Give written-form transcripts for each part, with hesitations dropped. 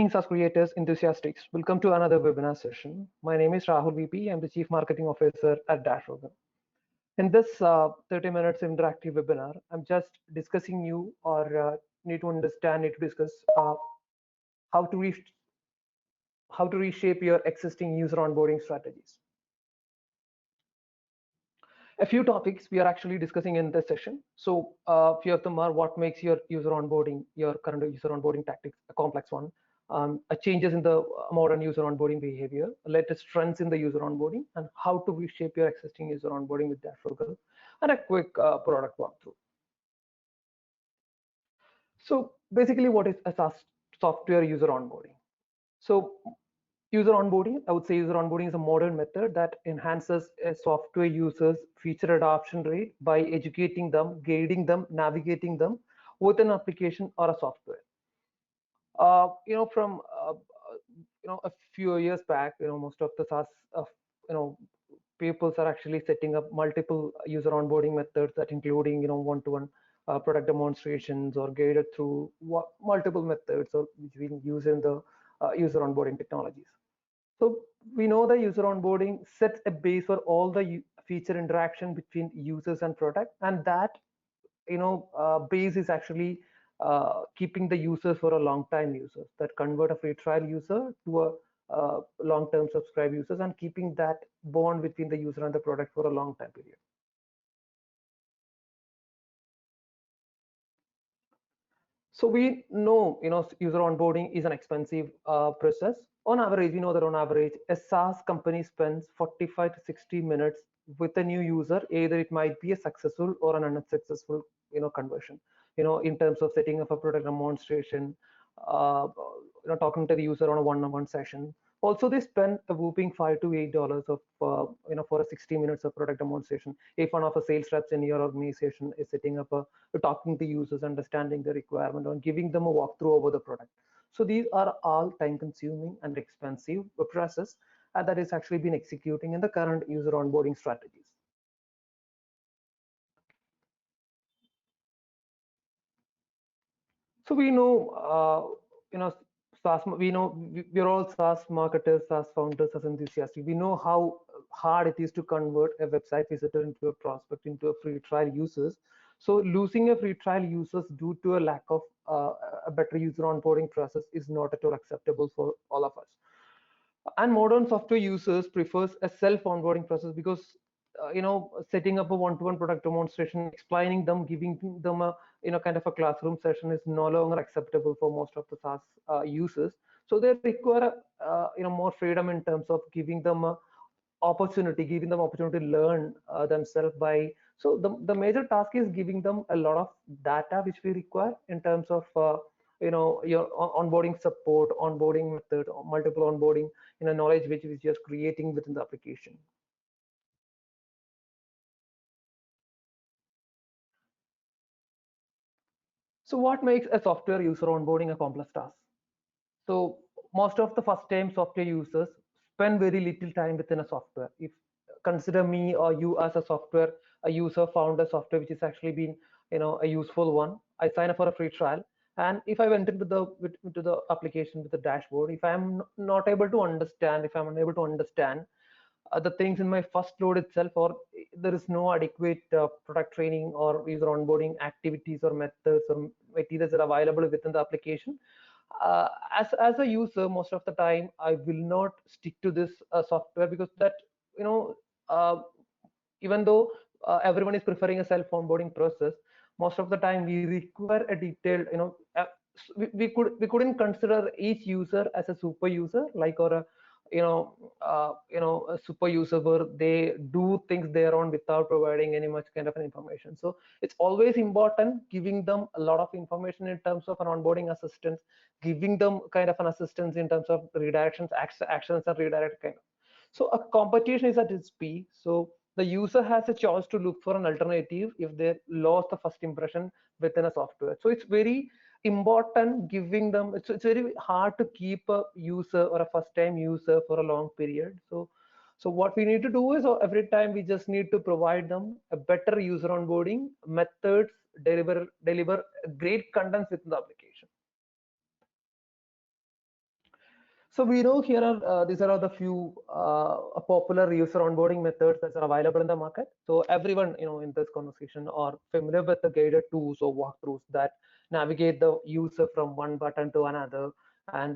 Evening, SaaS creators, enthusiasts. Welcome to another webinar session. My name is Rahul VP. I'm the Chief Marketing Officer at Dashfrugal. In this 30 minutes interactive webinar, I'm just discussing you or need to understand, need to discuss how to how to reshape your existing user onboarding strategies. A few topics we are actually discussing in this session. So a few of them are what makes your user onboarding, your current user onboarding tactics, a complex one, changes in the modern user onboarding behavior, latest trends in the user onboarding, and how to reshape your existing user onboarding with Dashfrugal, and a quick product walkthrough. So basically, what is a SaaS software user onboarding? So user onboarding, I would say user onboarding is a modern method that enhances a software user's feature adoption rate by educating them, guiding them, navigating them with an application or a software. From a few years back, most of the SaaS, people are actually setting up multiple user onboarding methods that including, one-to-one product demonstrations or guided through multiple methods or which we use in the user onboarding technologies. So we know the user onboarding sets a base for all the feature interaction between users and product, and that base is actually keeping the users for a long time users that convert a free trial user to a long-term subscribe users and keeping that bond between the user and the product for a long time period. So we know, user onboarding is an expensive process. On average, we know that on average, a SaaS company spends 45 to 60 minutes with a new user. Either it might be a successful or an unsuccessful, conversion. In terms of setting up a product demonstration, talking to the user on a one-on-one session. Also, they spend a whooping $5 to $8 of, for a 60 minutes of product demonstration. If one of the sales reps in your organization is setting up talking to users, understanding the requirement, and giving them a walkthrough over the product. So these are all time-consuming and expensive process that is actually been executing in the current user onboarding strategies. So we know, SaaS, we're all SaaS marketers, SaaS founders, SaaS enthusiasts. We know how hard it is to convert a website visitor into a prospect, into a free trial users. So losing a free trial users due to a lack of a better user onboarding process is not at all acceptable for all of us. And modern software users prefers a self onboarding process because setting up a one-to-one product demonstration, explaining them, giving them a kind of a classroom session is no longer acceptable for most of the SaaS users. So they require more freedom in terms of giving them a opportunity to learn themselves by. So the major task is giving them a lot of data which we require in terms of your onboarding support, onboarding method, multiple onboarding knowledge which is just creating within the application. So what makes a software user onboarding a complex task? So most of the first-time software users spend very little time within a software. If consider me or you as a user found a software which is actually been a useful one. I sign up for a free trial, and if I went into the application with the dashboard, if I'm not able to understand, if I'm unable to understand the things in my first load itself, or there is no adequate product training or user onboarding activities or methods or materials that are available within the application, as a user, most of the time I will not stick to this software because that uh, even though everyone is preferring a self onboarding process, most of the time we require a detailed we couldn't consider each user as a super user, like, or a a super user where they do things their own without providing any much kind of an information. So it's always important giving them a lot of information in terms of an onboarding assistance, giving them kind of an assistance in terms of redirections, actions and redirect kind of. So a competition is at its peak. So the user has a choice to look for an alternative if they lost the first impression within a software. So it's very important giving them, it's very hard to keep a user or a first time user for a long period. So what we need to do is every time we just need to provide them a better user onboarding methods, deliver great contents within the application. So we know here are these are the few popular user onboarding methods that are available in the market. So everyone in this conversation are familiar with the guided tools or walkthroughs that navigate the user from one button to another, and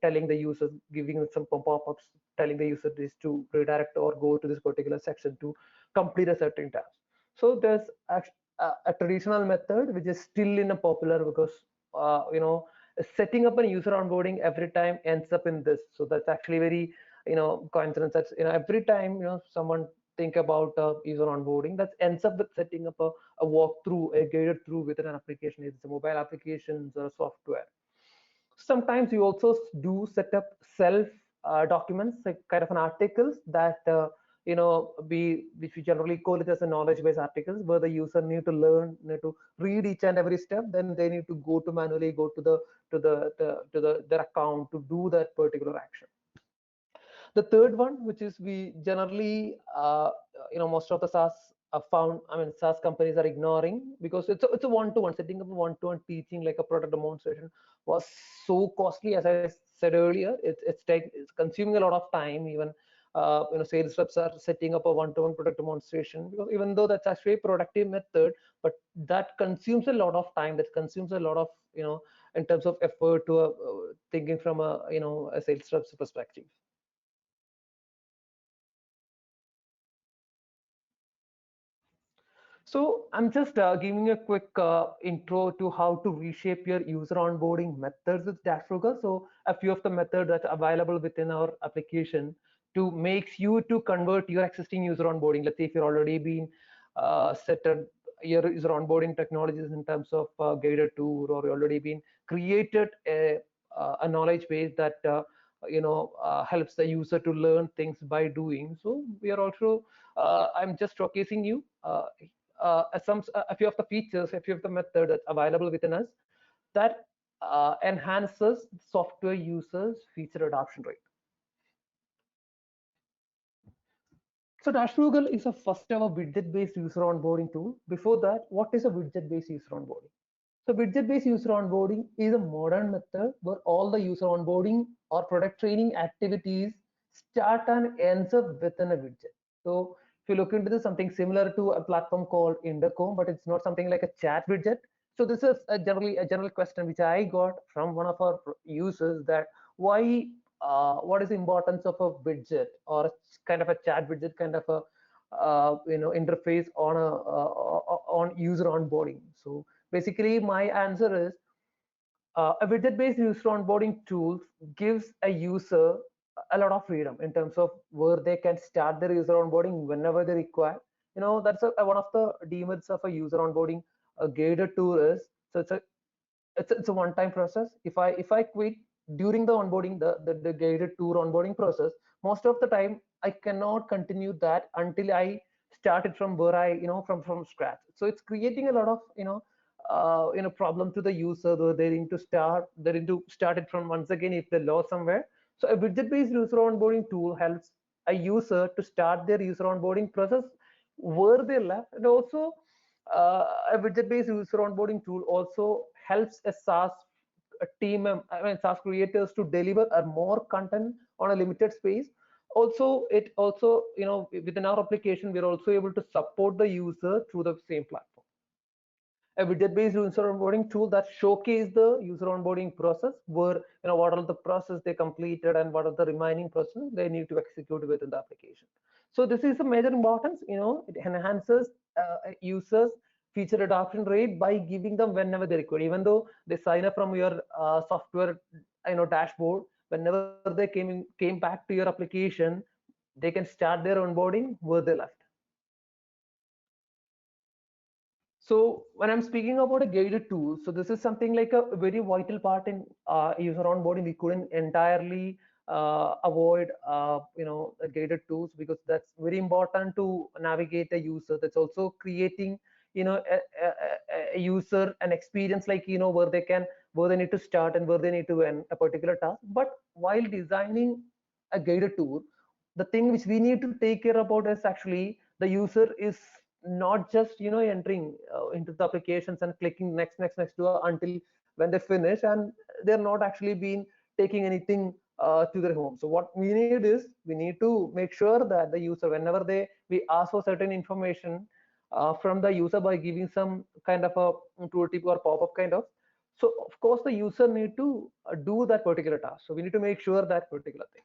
telling the user, giving some pop-ups, telling the user this to redirect or go to this particular section to complete a certain task. So there's a traditional method which is still in a popular because setting up a user onboarding every time ends up in this. So that's actually very coincidence. That's every time someone think about user onboarding, that ends up with setting up a walkthrough, a guided through within an application. It's a mobile applications or software. Sometimes you also do set up self documents, like kind of an articles that we which we generally call it as a knowledge base articles, where the user need to read each and every step. Then they need to go to manually go to their account to do that particular action. The third one, which is we generally, most of the SaaS SaaS companies are ignoring, because it's a one-to-one, setting up a one-to-one teaching like a product demonstration was so costly. As I said earlier, it's consuming a lot of time. Even sales reps are setting up a one-to-one product demonstration, because even though that's actually a productive method, but that consumes a lot of time. That consumes a lot of in terms of effort to thinking from a sales rep's perspective. So I'm just giving a quick intro to how to reshape your user onboarding methods with Dashfrugal. So a few of the methods that are available within our application to makes you to convert your existing user onboarding. Let's say if you're already been set up your user onboarding technologies in terms of guided tour, or you already been created a knowledge base that helps the user to learn things by doing. So we are also I'm just showcasing you a few of the features, a few of the methods that's available within us that enhances software users feature adoption rate. So Dashfrugal is a first ever widget-based user onboarding tool. Before that, what is a widget-based user onboarding? So widget-based user onboarding is a modern method where all the user onboarding or product training activities start and ends up within a widget. So if you look into this, something similar to a platform called Intercom, but it's not something like a chat widget. So this is generally a general question which I got from one of our users, that why, what is the importance of a widget or a kind of a chat widget, kind of a interface on on user onboarding. So basically, my answer is a widget-based user onboarding tool gives a user a lot of freedom in terms of where they can start their user onboarding whenever they require. That's one of the demerits of a user onboarding. A guided tool is, so it's a one-time process. If I quit during the onboarding, the guided tour onboarding process, most of the time I cannot continue that until I started from where I from scratch. So it's creating a lot of problem to the user, though they need to start it from once again if they lost somewhere. So a widget-based user onboarding tool helps a user to start their user onboarding process where they left. And also a widget-based user onboarding tool also helps a SaaS SaaS creators to deliver a more content on a limited space. Also, it also within our application, we're also able to support the user through the same platform. A widget-based user onboarding tool that showcase the user onboarding process, where what are the process they completed and what are the remaining process they need to execute within the application. So this is a major importance. It enhances users feature adoption rate by giving them whenever they require, even though they sign up from your software dashboard. Whenever they came back to your application, they can start their onboarding where they left. So when I'm speaking about a guided tool, so this is something like a very vital part in user onboarding. We couldn't entirely avoid, guided tools, because that's very important to navigate a user. That's also creating, a user an experience, like where they need to start and where they need to end a particular task. But while designing a guided tool, the thing which we need to take care about is actually the user is not just entering into the applications and clicking next until when they finish, and they're not actually been taking anything to their home. So what we need is, we need to make sure that the user, whenever we ask for certain information from the user by giving some kind of a tooltip or pop-up kind of, so of course the user need to do that particular task. So we need to make sure that particular thing.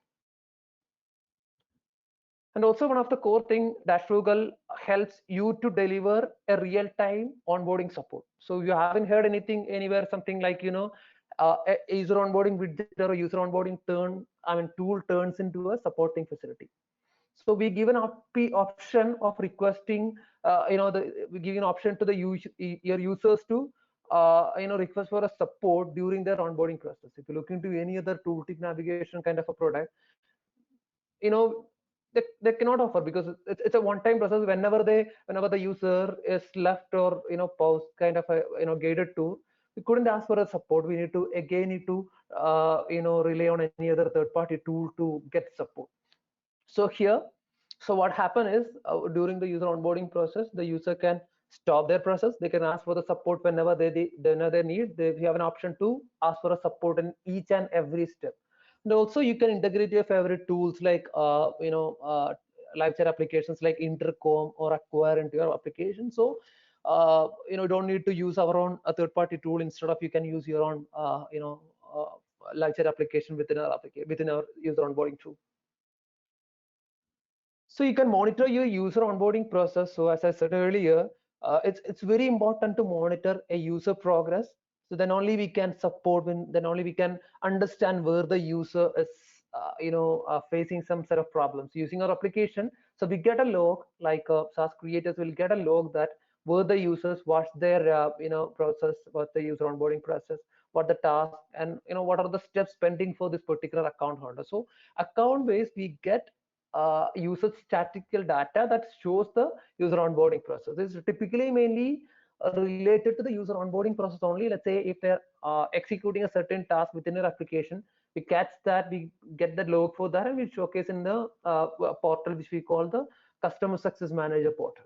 And also, one of the core thing, Dashfrugal helps you to deliver a real-time onboarding support. So you haven't heard anything anywhere, something like, a user onboarding widget or a user onboarding tool turns into a supporting facility. So we give an option of requesting, we give an option to your users to, request for a support during their onboarding process. If you look into any other tooltip navigation kind of a product, you know they cannot offer, because it's a one-time process. Whenever the user is left or post kind of a guided tool, we couldn't ask for a support. We need to rely on any other third-party tool to get support. So here, so what happened is, during the user onboarding process, the user can stop their process. They can ask for the support whenever they need. They have an option to ask for a support in each and every step. And also you can integrate your favorite tools like live chat applications like Intercom or Acquire into your application. So don't need to use our own a third-party tool. Instead of, you can use your own live chat application within our user onboarding tool. So you can monitor your user onboarding process. So as I said earlier, it's very important to monitor a user progress. So then only we can support, then only we can understand where the user is facing some set of problems using our application. So we get a log, like SaaS creators will get a log that where the users, what's their process, what's the user onboarding process, what the task, and what are the steps pending for this particular account holder. So account based, we get user statistical data that shows the user onboarding process. This is typically mainly related to the user onboarding process only. Let's say if they're executing a certain task within your application, we catch that, we get the log for that, and we showcase in the portal which we call the customer success manager portal.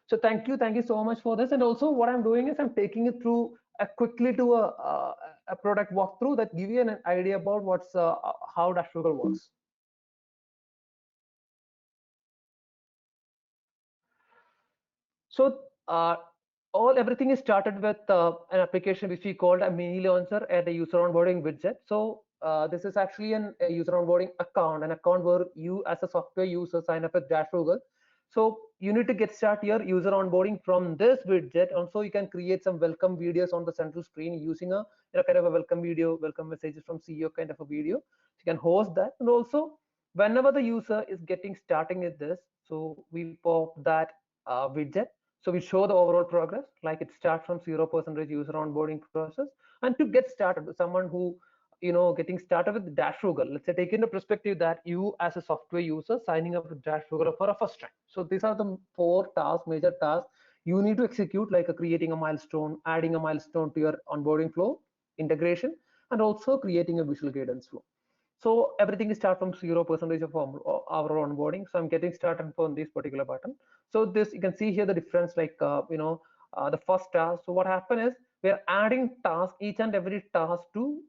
So thank you so much for this. And also what I'm doing is I'm taking it through quickly to a product walkthrough that give you an idea about what's how Dashfrugal works. So everything is started with an application which we called a mini launcher and a user onboarding widget. So this is actually a user onboarding account, an account where you as a software user sign up with Dashfrugal. So you need to get start your user onboarding from this widget. Also, you can create some welcome videos on the central screen using a kind of a welcome video, welcome messages from CEO kind of a video. So you can host that. And also, whenever the user is getting starting with this, so we pop that widget. So we show the overall progress, like it starts from 0% user onboarding process. And to get started, someone who getting started with Dashfrugal, let's say take into perspective that you as a software user signing up with Dashfrugal for a first time. So these are the four major tasks you need to execute, like creating a milestone, adding a milestone to your onboarding flow, integration, and also creating a visual guidance flow. So everything is start from 0% of our onboarding. So I'm getting started from this particular button. So this, you can see here the difference, like the first task. So what happened is we're adding task, each and every task to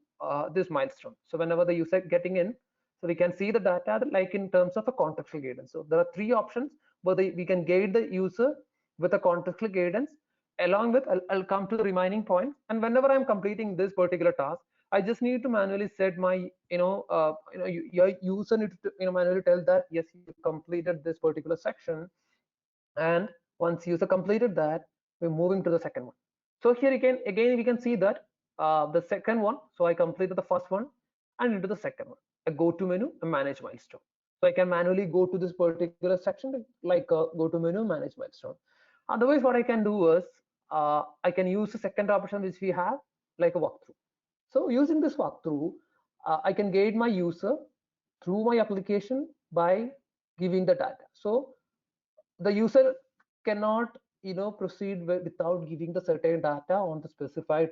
this milestone. So whenever the user getting in, so we can see the data like in terms of a contextual guidance. So there are three options where we can guide the user with a contextual guidance. Along with, I'll come to the remaining points. And whenever I'm completing this particular task, I just need to manually set my, your user need to manually tell that yes, you completed this particular section. And once user completed that, we're moving to the second one. So here again we can see that the second one. So I completed the first one and into the second one. A go to menu, a manage milestone. So I can manually go to this particular section, like go to menu, manage milestone. Otherwise, what I can do is I can use the second option which we have, like a walkthrough. So using this walkthrough, I can guide my user through my application by giving the data. So the user cannot proceed without giving the certain data on the specified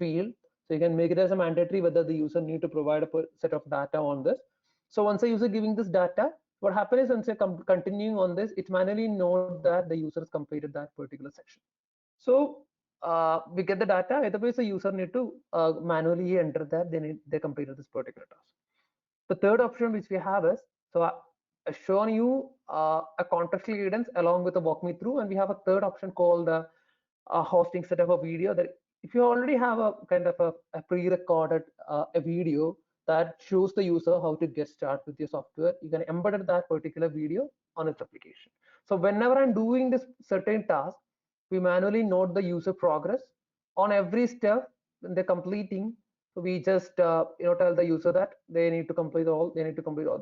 field. So you can make it as a mandatory whether the user need to provide a set of data on this. So once a user giving this data, what happens is once you're continuing on this, it manually note that the user has completed that particular section. So we get the data. Otherwise, the user need to manually enter that they completed this particular task. The third option which we have is, so I've shown you a contextual guidance along with a walk me through, and we have a third option called a hosting setup of video. That if you already have a kind of a pre-recorded a video that shows the user how to get started with your software, you can embed that particular video on its application. So whenever I'm doing this certain task, we manually note the user progress on every step when they're completing. So we just tell the user that they need to complete all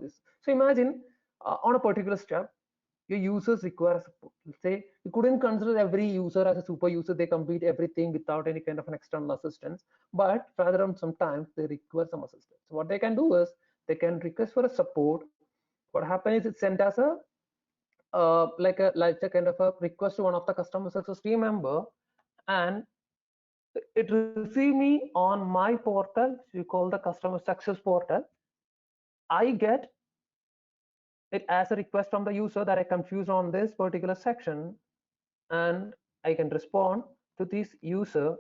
this. So imagine on a particular step, your users require support. Let's say you couldn't consider every user as a super user, they complete everything without any kind of an external assistance, but rather on sometimes they require some assistance. So what they can do is they can request for a support. What happens is it sent as a like a kind of a request to one of the customer success team member, and it receive me on my portal, we call the customer success portal. I get it as a request from the user that I confused on this particular section, and I can respond to this user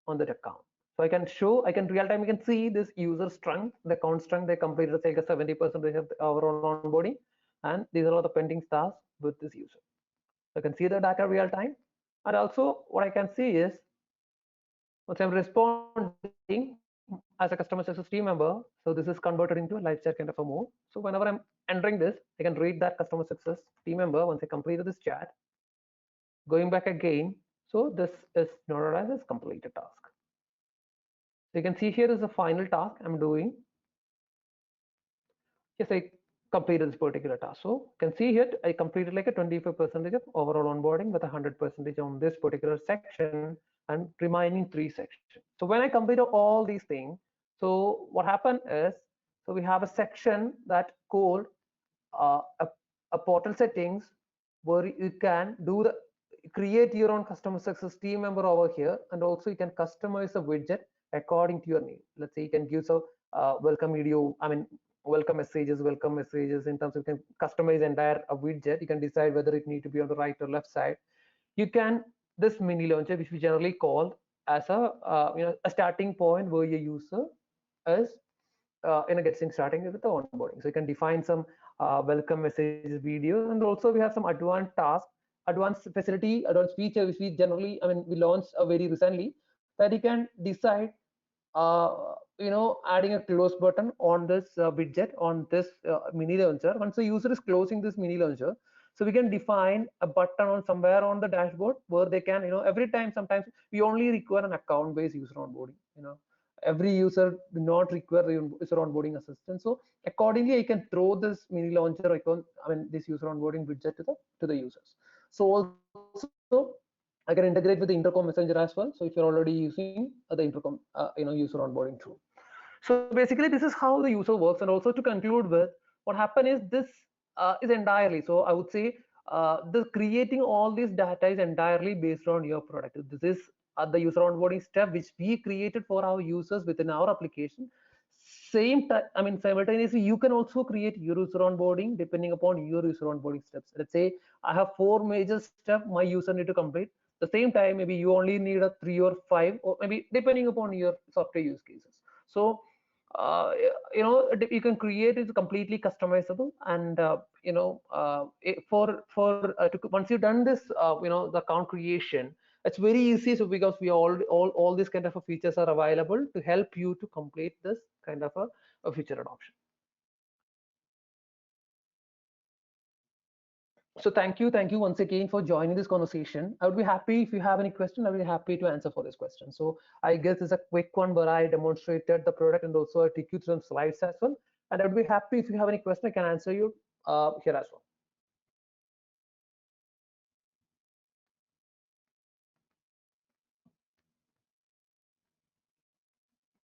on that account. So I can show, I can real time, you can see this user strength, the account strength, they completed like a 70% of the overall onboarding, and these are all the pending tasks with this user. So I can see the data real time, and also what I can see is once I'm responding as a customer success team member, so this is converted into a live chat kind of a mode. So whenever I'm entering this, I can read that customer success team member once I completed this chat, going back again. So this is noted as completed task. So you can see here is the final task I'm doing. Yes, I completed this particular task. So you can see here I completed like a 25% of overall onboarding with 100% on this particular section and remaining 3 sections. So when I completed all these things, so what happened is, so we have a section that called a portal settings where you can do the create your own customer success team member over here, and also you can customize the widget according to your need. Let's say you can give so welcome video, I mean welcome messages in terms of you can customize entire a widget. You can decide whether it need to be on the right or left side. You can this mini launcher, which we generally call as a a starting point where your user is getting starting with the onboarding. So you can define some welcome messages videos, and also we have some advanced tasks, advanced facility, advanced feature which we generally, I mean we launched very recently, that you can decide adding a close button on this widget on this mini launcher. Once the user is closing this mini launcher, so we can define a button on somewhere on the dashboard where they can, every time, sometimes we only require an account based user onboarding. Every user do not require user onboarding assistance. So accordingly I can throw this mini launcher icon, I mean this user onboarding widget to the users. So also I can integrate with the intercom messenger as well. So if you're already using the intercom user onboarding tool. So basically this is how the user works. And also to conclude with, what happened is this is entirely, so I would say the creating all this data is entirely based on your product. This is the user onboarding step which we created for our users within our application. Same time, I mean simultaneously you can also create your user onboarding depending upon your user onboarding steps. Let's say I have 4 major steps my user need to complete. The same time maybe you only need a 3 or 5, or maybe depending upon your software use cases. So you can create it completely customizable, and once you've done this the account creation, it's very easy. So because we all these kind of features are available to help you to complete this kind of a feature adoption. So thank you once again for joining this conversation. I would be happy if you have any question. I'll be happy to answer for this question. So I guess it's a quick one where I demonstrated the product and also I took you through some slides as well. And I would be happy if you have any question, I can answer you here as well.